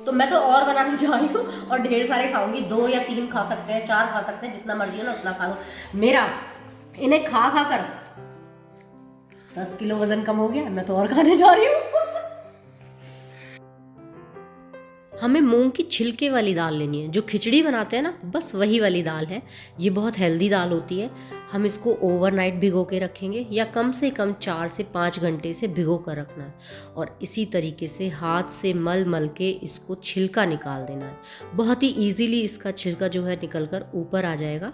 तो मैं तो और बनाने जा रही हूँ और ढेर सारे खाऊंगी। 2 या 3 खा सकते हैं, 4 खा सकते हैं, जितना मर्जी है ना उतना खा लो। मेरा इन्हें खा खा कर 10 किलो वजन कम हो गया। मैं तो और खाने जा रही हूँ। हमें मूंग की छिलके वाली दाल लेनी है, जो खिचड़ी बनाते हैं ना, बस वही वाली दाल है। ये बहुत हेल्दी दाल होती है। हम इसको ओवरनाइट भिगो के रखेंगे या कम से कम 4 से 5 घंटे से भिगो कर रखना है और इसी तरीके से हाथ से मल मल के इसको छिलका निकाल देना है। बहुत ही ईजीली इसका छिलका जो है निकल कर ऊपर आ जाएगा।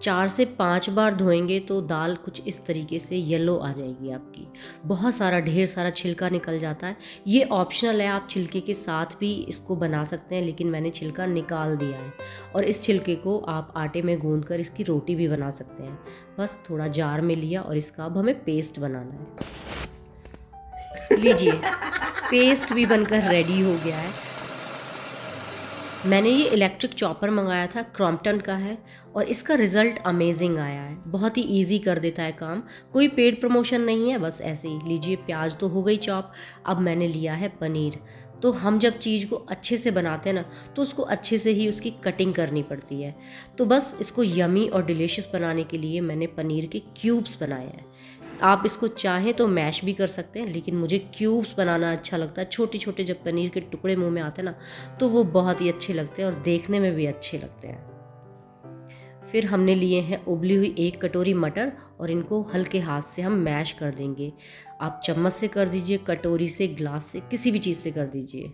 4 से 5 बार धोएंगे तो दाल कुछ इस तरीके से येलो आ जाएगी आपकी। बहुत सारा ढेर सारा छिलका निकल जाता है। ये ऑप्शनल है, आप छिलके के साथ भी इसको बना सकते हैं, लेकिन मैंने छिलका निकाल दिया है। और इस छिलके को आप आटे में गूंद कर इसकी रोटी भी बना सकते हैं। बस थोड़ा जार में लिया और इसका अब हमें पेस्ट बनाना है। लीजिए, पेस्ट भी बनकर रेडी हो गया है। मैंने ये इलेक्ट्रिक चॉपर मंगाया था, क्रॉम्पटन का है और इसका रिज़ल्ट अमेजिंग आया है। बहुत ही इजी कर देता है काम। कोई पेड प्रमोशन नहीं है, बस ऐसे ही। लीजिए, प्याज तो हो गई चॉप। अब मैंने लिया है पनीर। तो हम जब चीज़ को अच्छे से बनाते हैं ना, तो उसको अच्छे से ही उसकी कटिंग करनी पड़ती है। तो बस इसको यमी और डिलीशियस बनाने के लिए मैंने पनीर के क्यूब्स बनाए हैं। आप इसको चाहें तो मैश भी कर सकते हैं, लेकिन मुझे क्यूब्स बनाना अच्छा लगता है। छोटे छोटे जब पनीर के टुकड़े मुंह में आते हैं ना, तो वो बहुत ही अच्छे लगते हैं और देखने में भी अच्छे लगते हैं। फिर हमने लिए हैं उबली हुई 1 कटोरी मटर और इनको हल्के हाथ से हम मैश कर देंगे। आप चम्मच से कर दीजिए, कटोरी से, ग्लास से, किसी भी चीज़ से कर दीजिए।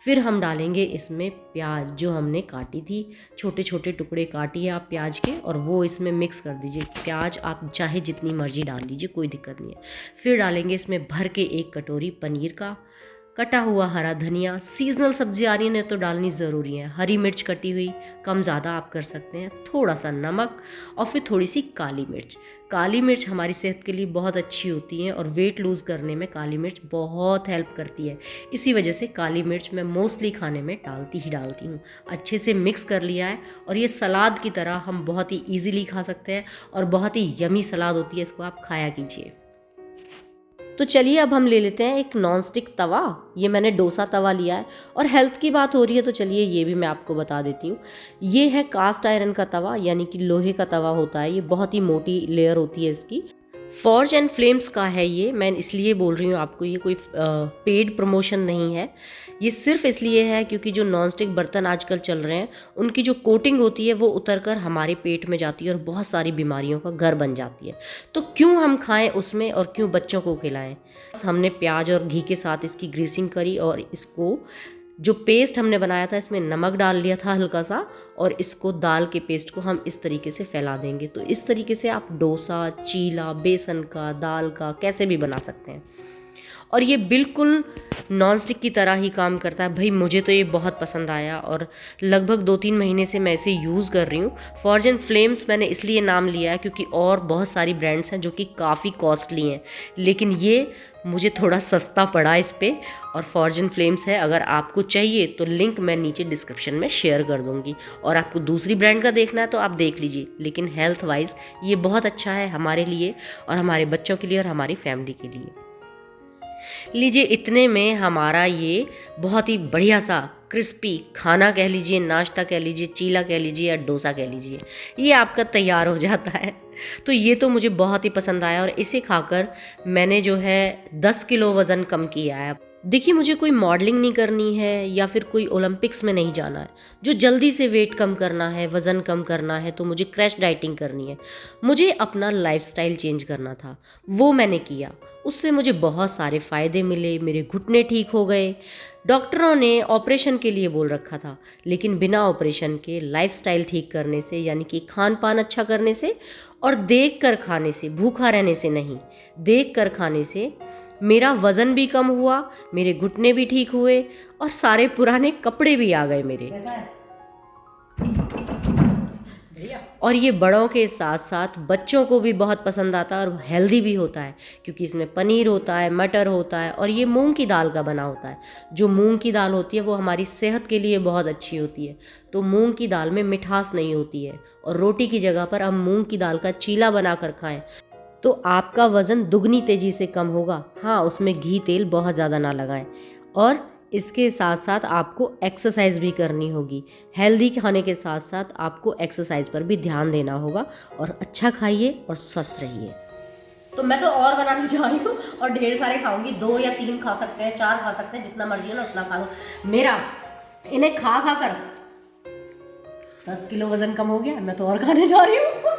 फिर हम डालेंगे इसमें प्याज जो हमने काटी थी। छोटे छोटे टुकड़े काटिए आप प्याज के और वो इसमें मिक्स कर दीजिए। प्याज आप चाहे जितनी मर्जी डाल लीजिए, कोई दिक्कत नहीं है। फिर डालेंगे इसमें भर के 1 कटोरी पनीर का, कटा हुआ हरा धनिया। सीजनल सब्जी आ रही है तो डालनी ज़रूरी है। हरी मिर्च कटी हुई, कम ज़्यादा आप कर सकते हैं। थोड़ा सा नमक और फिर थोड़ी सी काली मिर्च। काली मिर्च हमारी सेहत के लिए बहुत अच्छी होती है और वेट लूज़ करने में काली मिर्च बहुत हेल्प करती है। इसी वजह से काली मिर्च मैं मोस्टली खाने में डालती हूँ। अच्छे से मिक्स कर लिया है और ये सलाद की तरह हम बहुत ही ईजिली खा सकते हैं और बहुत ही यमी सलाद होती है। इसको आप खाया कीजिए। तो चलिए अब हम ले लेते हैं एक नॉन स्टिक तवा। ये मैंने डोसा तवा लिया है और हेल्थ की बात हो रही है तो चलिए ये भी मैं आपको बता देती हूँ। ये है कास्ट आयरन का तवा, यानी कि लोहे का तवा होता है। ये बहुत ही मोटी लेयर होती है इसकी। फॉर्ज एंड फ्लेम्स का है ये। मैं इसलिए बोल रही हूँ आपको, ये कोई पेड प्रमोशन नहीं है। ये सिर्फ इसलिए है क्योंकि जो नॉनस्टिक बर्तन आजकल चल रहे हैं उनकी जो कोटिंग होती है वो उतरकर हमारे पेट में जाती है और बहुत सारी बीमारियों का घर बन जाती है। तो क्यों हम खाएं उसमें और क्यों बच्चों को खिलाएं। हमने प्याज और घी के साथ इसकी ग्रीसिंग करी और इसको जो पेस्ट हमने बनाया था इसमें नमक डाल लिया था हल्का सा और इसको दाल के पेस्ट को हम इस तरीके से फैला देंगे। तो इस तरीके से आप डोसा, चीला, बेसन का, दाल का कैसे भी बना सकते हैं और ये बिल्कुल नॉनस्टिक की तरह ही काम करता है। भाई मुझे तो ये बहुत पसंद आया और लगभग 2-3 महीने से मैं इसे यूज़ कर रही हूँ। फॉर्ज एंड फ्लेम्स मैंने इसलिए नाम लिया है क्योंकि और बहुत सारी ब्रांड्स हैं जो कि काफ़ी कॉस्टली हैं, लेकिन ये मुझे थोड़ा सस्ता पड़ा इस पर। और फॉर्ज एंड फ्लेम्स है, अगर आपको चाहिए तो लिंक मैं नीचे डिस्क्रिप्शन में शेयर कर दूँगी और आपको दूसरी ब्रांड का देखना है तो आप देख लीजिए। लेकिन हेल्थ वाइज ये बहुत अच्छा है हमारे लिए और हमारे बच्चों के लिए और हमारी फैमिली के लिए। लीजिए, इतने में हमारा ये बहुत ही बढ़िया सा क्रिस्पी खाना कह लीजिए, नाश्ता कह लीजिए, चीला कह लीजिए या डोसा कह लीजिए, ये आपका तैयार हो जाता है। तो ये तो मुझे बहुत ही पसंद आया और इसे खाकर मैंने जो है 10 किलो वज़न कम किया है। देखिए, मुझे कोई मॉडलिंग नहीं करनी है या फिर कोई ओलंपिक्स में नहीं जाना है। जो जल्दी से वेट कम करना है, वज़न कम करना है, तो मुझे क्रैश डाइटिंग करनी है। मुझे अपना लाइफस्टाइल चेंज करना था, वो मैंने किया। उससे मुझे बहुत सारे फ़ायदे मिले। मेरे घुटने ठीक हो गए। डॉक्टरों ने ऑपरेशन के लिए बोल रखा था, लेकिन बिना ऑपरेशन के लाइफस्टाइल ठीक करने से, यानी कि खान पान अच्छा करने से और देख कर खाने से, भूखा रहने से नहीं, देख कर खाने से मेरा वज़न भी कम हुआ, मेरे घुटने भी ठीक हुए और सारे पुराने कपड़े भी आ गए मेरे। और ये बड़ों के साथ साथ बच्चों को भी बहुत पसंद आता है और हेल्दी भी होता है क्योंकि इसमें पनीर होता है, मटर होता है और ये मूंग की दाल का बना होता है। जो मूंग की दाल होती है वो हमारी सेहत के लिए बहुत अच्छी होती है। तो मूंग की दाल में मिठास नहीं होती है और रोटी की जगह पर हम मूंग की दाल का चीला बना कर खाएं तो आपका वज़न दुगनी तेज़ी से कम होगा। हाँ, उसमें घी तेल बहुत ज़्यादा ना लगाएं और इसके साथ साथ आपको एक्सरसाइज भी करनी होगी। हेल्दी खाने के साथ साथ आपको एक्सरसाइज पर भी ध्यान देना होगा। और अच्छा खाइए और स्वस्थ रहिए। तो मैं तो और बनाने जा रही हूँ और ढेर सारे खाऊंगी, 2 या 3 खा सकते हैं, 4 खा सकते हैं, जितना मर्जी है ना उतना खा लो। मेरा इन्हें खा खा कर 10 किलो वजन कम हो गया, मैं तो और खाने जा रही हूँ।